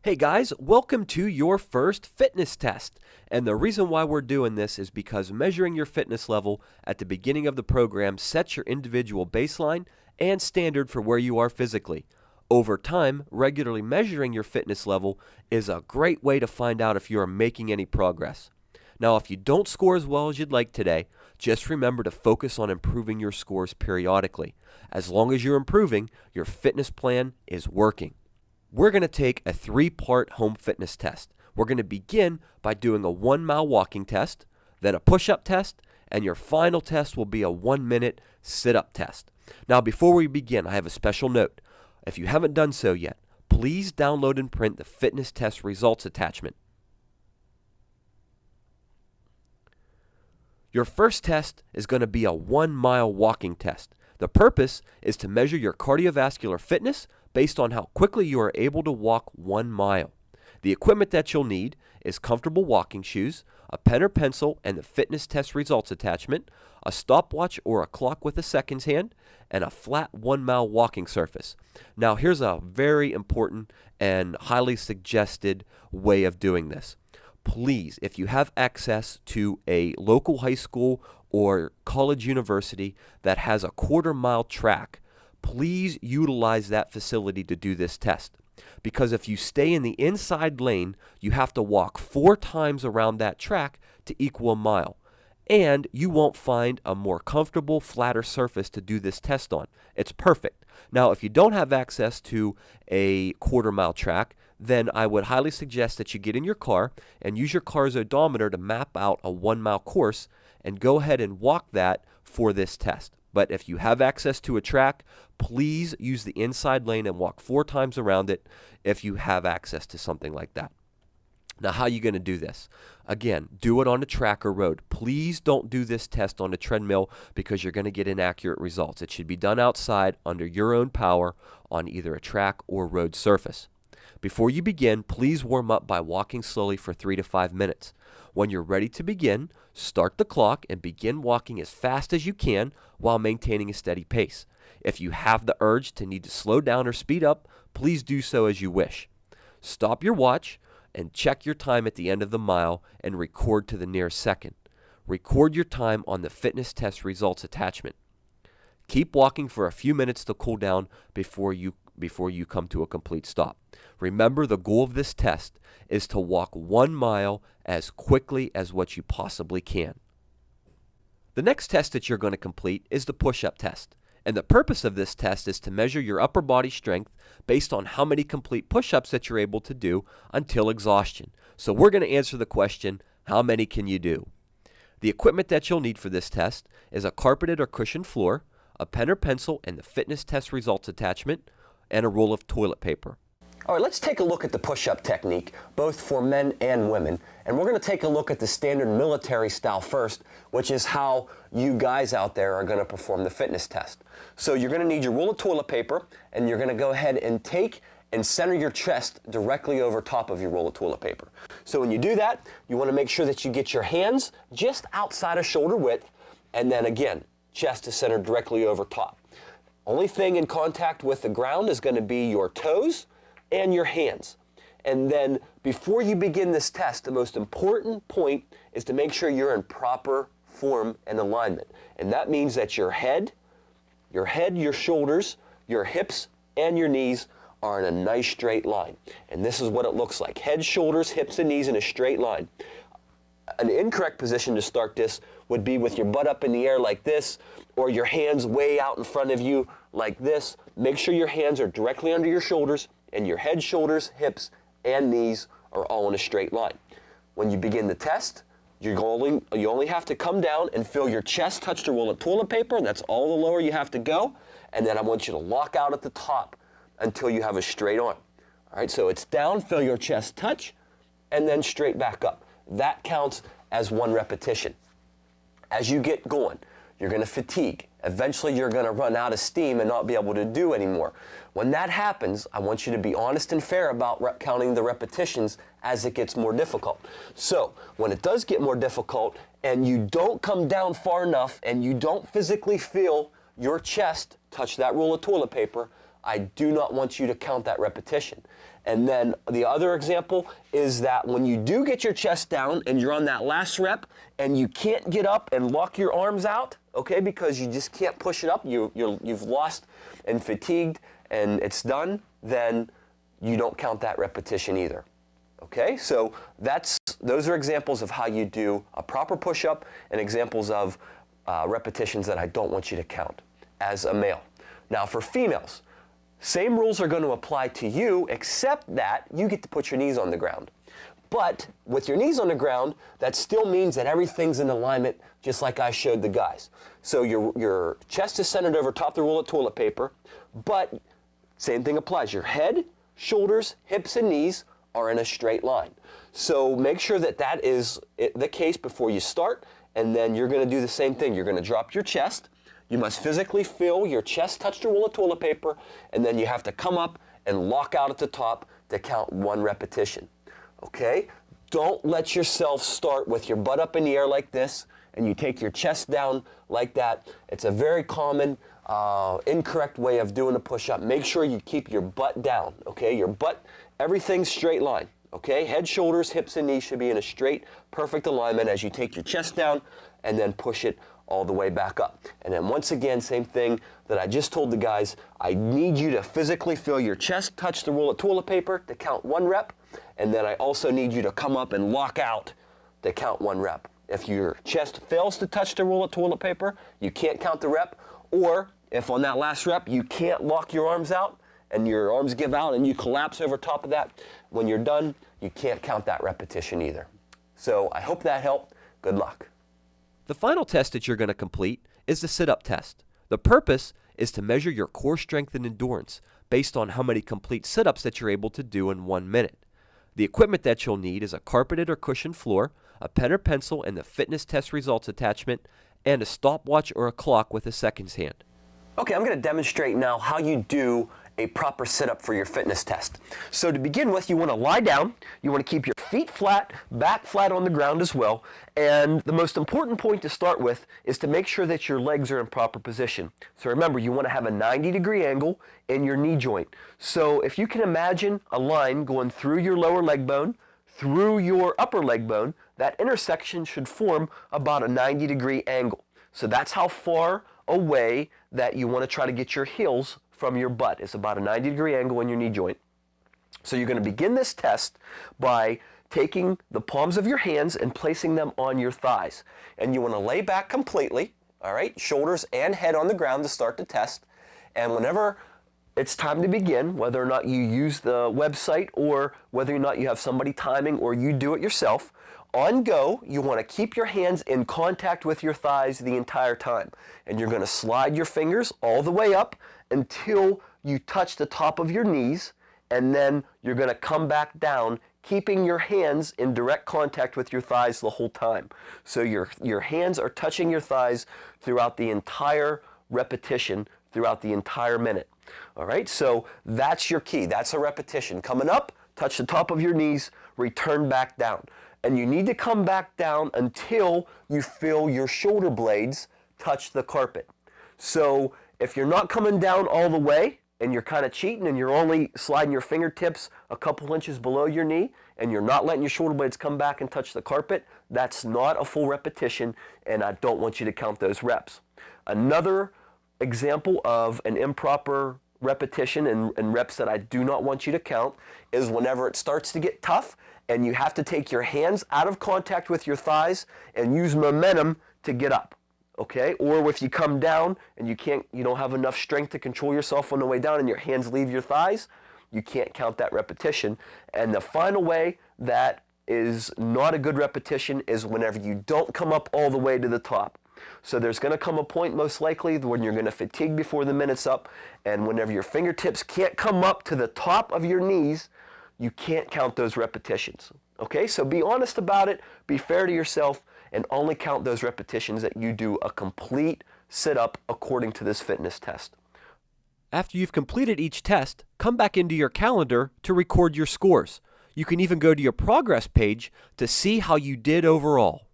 Hey guys, welcome to your first fitness test. And the reason why we're doing this is because measuring your fitness level at the beginning of the program sets your individual baseline and standard for where you are physically. Over time, regularly measuring your fitness level is a great way to find out if you are making any progress. Now, if you don't score as well as you'd like today, just remember to focus on improving your scores periodically. As long as you're improving, your fitness plan is working. We're going to take a 3-part home fitness test. We're going to begin by doing a 1-mile walking test, then a push-up test, and your final test will be a 1-minute sit-up test. Now, before we begin, I have a special note. If you haven't done so yet, please download and print the fitness test results attachment. Your first test is going to be a 1-mile walking test. The purpose is to measure your cardiovascular fitness based on how quickly you are able to walk 1 mile. The equipment that you'll need is comfortable walking shoes, a pen or pencil and the fitness test results attachment, a stopwatch or a clock with a seconds hand, and a flat 1-mile walking surface. Now here's a very important and highly suggested way of doing this. Please, if you have access to a local high school or college university that has a 1/4-mile track, please utilize that facility to do this test. Because if you stay in the inside lane, you have to walk 4 times around that track to equal a mile. And you won't find a more comfortable, flatter surface to do this test on. It's perfect. Now, if you don't have access to a 1/4-mile track, then I would highly suggest that you get in your car and use your car's odometer to map out a 1-mile course and go ahead and walk that for this test. But if you have access to a track, please use the inside lane and walk 4 times around it if you have access to something like that. Now, how are you going to do this? Again, do it on a track or road. Please don't do this test on a treadmill because you're going to get inaccurate results. It should be done outside under your own power on either a track or road surface. Before you begin, please warm up by walking slowly for 3 to 5 minutes. When you're ready to begin, start the clock and begin walking as fast as you can while maintaining a steady pace. If you have the urge to need to slow down or speed up, please do so as you wish. Stop your watch and check your time at the end of the mile and record to the nearest second. Record your time on the fitness test results attachment. Keep walking for a few minutes to cool down before you come to a complete stop. Remember, the goal of this test is to walk 1 mile as quickly as what you possibly can. The next test that you're going to complete is the push-up test. And the purpose of this test is to measure your upper body strength based on how many complete push-ups that you're able to do until exhaustion. So we're going to answer the question, how many can you do? The equipment that you'll need for this test is a carpeted or cushioned floor, a pen or pencil and the fitness test results attachment, and a roll of toilet paper. All right, let's take a look at the push-up technique, both for men and women. And we're going to take a look at the standard military style first, which is how you guys out there are going to perform the fitness test. So you're going to need your roll of toilet paper, and you're going to go ahead and take and center your chest directly over top of your roll of toilet paper. So when you do that, you want to make sure that you get your hands just outside of shoulder width, and then again, chest is centered directly over top. Only thing in contact with the ground is going to be your toes and your hands. And then before you begin this test, the most important point is to make sure you're in proper form and alignment. And that means that your head, your shoulders, your hips, and your knees are in a nice straight line. And this is what it looks like. Head, shoulders, hips, and knees in a straight line. An incorrect position to start this would be with your butt up in the air like this, or your hands way out in front of you like this. Make sure your hands are directly under your shoulders, and your head, shoulders, hips, and knees are all in a straight line. When you begin the test, you only have to come down and feel your chest touch the roll of toilet paper, and that's all the lower you have to go. And then I want you to lock out at the top until you have a straight arm. All right, so it's down, feel your chest touch, and then straight back up. That counts as 1 repetition. As you get going, you're going to fatigue. Eventually, you're going to run out of steam and not be able to do anymore. When that happens, I want you to be honest and fair about counting the repetitions as it gets more difficult. So, when it does get more difficult and you don't come down far enough and you don't physically feel your chest touch that roll of toilet paper, I do not want you to count that repetition. And then the other example is that when you do get your chest down and you're on that last rep and you can't get up and lock your arms out, okay, because you just can't push it up, you've lost and fatigued and it's done, then you don't count that repetition either. Okay, so those are examples of how you do a proper push-up and examples of repetitions that I don't want you to count as a male. Now for females, same rules are going to apply to you, except that you get to put your knees on the ground. But with your knees on the ground, that still means that everything's in alignment, just like I showed the guys. So your chest is centered over top of the roll of toilet paper, but same thing applies. Your head, shoulders, hips, and knees are in a straight line. So make sure that that is the case before you start, and then you're going to do the same thing. You're going to drop your chest. You must physically feel your chest touch the roll of toilet paper, and then you have to come up and lock out at the top to count 1 repetition. Okay? Don't let yourself start with your butt up in the air like this, and you take your chest down like that. It's a very common, incorrect way of doing a push-up. Make sure you keep your butt down, okay? Your butt, everything's straight line, okay? Head, shoulders, hips, and knees should be in a straight, perfect alignment as you take your chest down and then push it all the way back up. And then once again, same thing that I just told the guys, I need you to physically feel your chest touch the roll of toilet paper to count 1 rep, and then I also need you to come up and lock out to count 1 rep. If your chest fails to touch the roll of toilet paper, you can't count the rep, or if on that last rep you can't lock your arms out and your arms give out and you collapse over top of that, when you're done, you can't count that repetition either. So I hope that helped. Good luck. The final test that you're going to complete is the sit-up test. The purpose is to measure your core strength and endurance based on how many complete sit-ups that you're able to do in 1 minute. The equipment that you'll need is a carpeted or cushioned floor, a pen or pencil and the fitness test results attachment, and a stopwatch or a clock with a seconds hand. Okay, I'm going to demonstrate now how you do a proper sit-up for your fitness test. So to begin with, you want to lie down, you want to keep your feet flat, back flat on the ground as well, and the most important point to start with is to make sure that your legs are in proper position. So remember, you want to have a 90-degree angle in your knee joint. So if you can imagine a line going through your lower leg bone, through your upper leg bone, that intersection should form about a 90-degree angle. So that's how far away that you want to try to get your heels from your butt. It's about a 90-degree angle in your knee joint. So you're going to begin this test by taking the palms of your hands and placing them on your thighs. And you want to lay back completely, all right, shoulders and head on the ground to start the test. And whenever it's time to begin, whether or not you use the website or whether or not you have somebody timing or you do it yourself, on go, you want to keep your hands in contact with your thighs the entire time. And you're going to slide your fingers all the way up until you touch the top of your knees, and then you're going to come back down, keeping your hands in direct contact with your thighs the whole time. So your hands are touching your thighs throughout the entire repetition, throughout the entire minute. All right, so that's your key. That's a repetition. Coming up, touch the top of your knees, return back down. And you need to come back down until you feel your shoulder blades touch the carpet. So if you're not coming down all the way and you're kind of cheating and you're only sliding your fingertips a couple inches below your knee and you're not letting your shoulder blades come back and touch the carpet, that's not a full repetition, and I don't want you to count those reps. Another example of an improper repetition and reps that I do not want you to count is whenever it starts to get tough and you have to take your hands out of contact with your thighs and use momentum to get up, okay? Or if you come down and you don't have enough strength to control yourself on the way down and your hands leave your thighs, you can't count that repetition. And the final way that is not a good repetition is whenever you don't come up all the way to the top. So there's going to come a point most likely when you're going to fatigue before the minute's up, and whenever your fingertips can't come up to the top of your knees, you can't count those repetitions. Okay, so be honest about it, be fair to yourself, and only count those repetitions that you do a complete sit-up according to this fitness test. After you've completed each test, come back into your calendar to record your scores. You can even go to your progress page to see how you did overall.